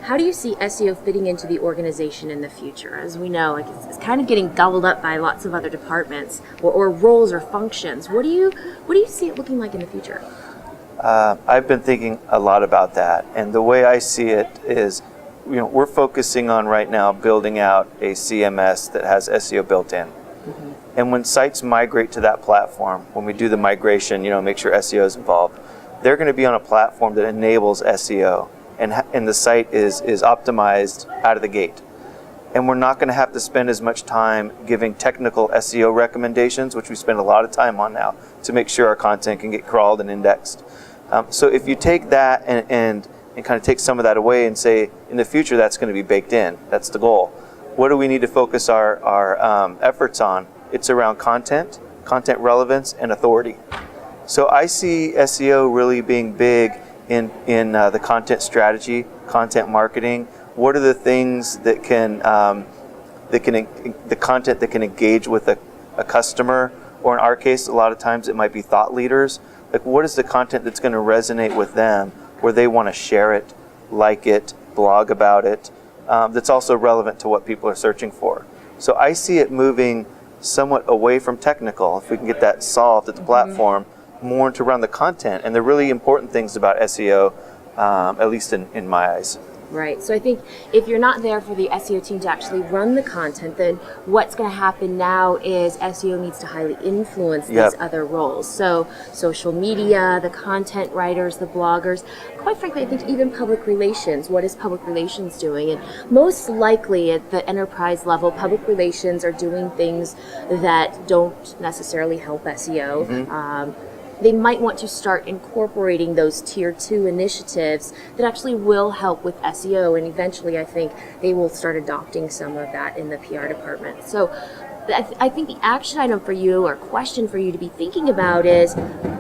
How do you see SEO fitting into the organization in the future? As we know, it's kind of getting gobbled up by lots of other departments or roles or functions. What do you see it looking like in the future? I've been thinking a lot about that, and the way I see it is, we're focusing on right now building out a CMS that has SEO built in. Mm-hmm. And when sites migrate to that platform, when we do the migration, make sure SEO is involved, they're going to be on a platform that enables SEO. And the site is optimized out of the gate. And we're not going to have to spend as much time giving technical SEO recommendations, which we spend a lot of time on now, to make sure our content can get crawled and indexed. So if you take that and kind of take some of that away and say, in the future, that's going to be baked in. That's the goal. What do we need to focus our efforts on? It's around content relevance, and authority. So I see SEO really being big in the content strategy, content marketing. What are the things that the content that can engage with a customer, or in our case, a lot of times it might be thought leaders. Like, what is the content that's going to resonate with them, where they want to share it, like it, blog about it, that's also relevant to what people are searching for. So I see it moving somewhat away from technical, if we can get that solved at the platform, more into around the content and the really important things about SEO, at least in my eyes. Right. So I think if you're not there for the SEO team to actually run the content, then what's going to happen now is SEO needs to highly influence these other roles. So social media, the content writers, the bloggers, quite frankly, I think even public relations. What is public relations doing? And most likely at the enterprise level, public relations are doing things that don't necessarily help SEO. Mm-hmm. They might want to start incorporating those tier 2 initiatives that actually will help with SEO, and eventually I think they will start adopting some of that in the PR department. So I think the action item for you, or question for you to be thinking about, is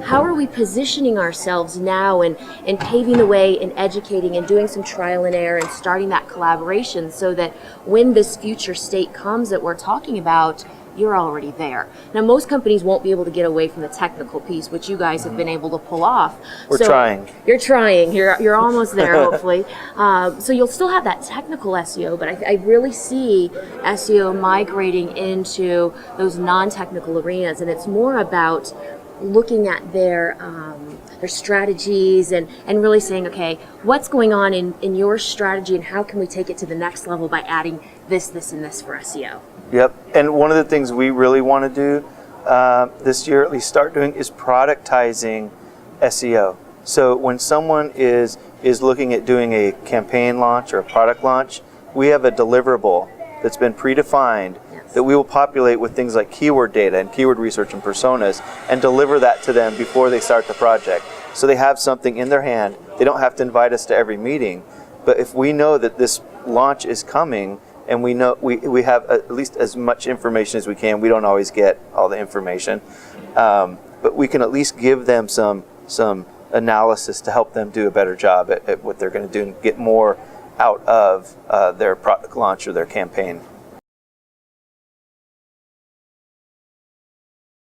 how are we positioning ourselves now and paving the way and educating and doing some trial and error and starting that collaboration so that when this future state comes that we're talking about, you're already there. Now, most companies won't be able to get away from the technical piece, which you guys have been able to pull off. We're trying. You're trying. You're almost there, hopefully. So you'll still have that technical SEO, but I really see SEO migrating into those non-technical arenas, and it's more about looking at their strategies and really saying, okay, what's going on in your strategy, and how can we take it to the next level by adding this, and this for SEO? Yep, and one of the things we really want to do this year, at least start doing, is productizing SEO. So when someone is looking at doing a campaign launch or a product launch, we have a deliverable that's been predefined that we will populate with things like keyword data and keyword research and personas, and deliver that to them before they start the project. So they have something in their hand. They don't have to invite us to every meeting, but if we know that this launch is coming, and we know we have at least as much information as we can. We don't always get all the information, but we can at least give them some analysis to help them do a better job at what they're going to do and get more out of their product launch or their campaign.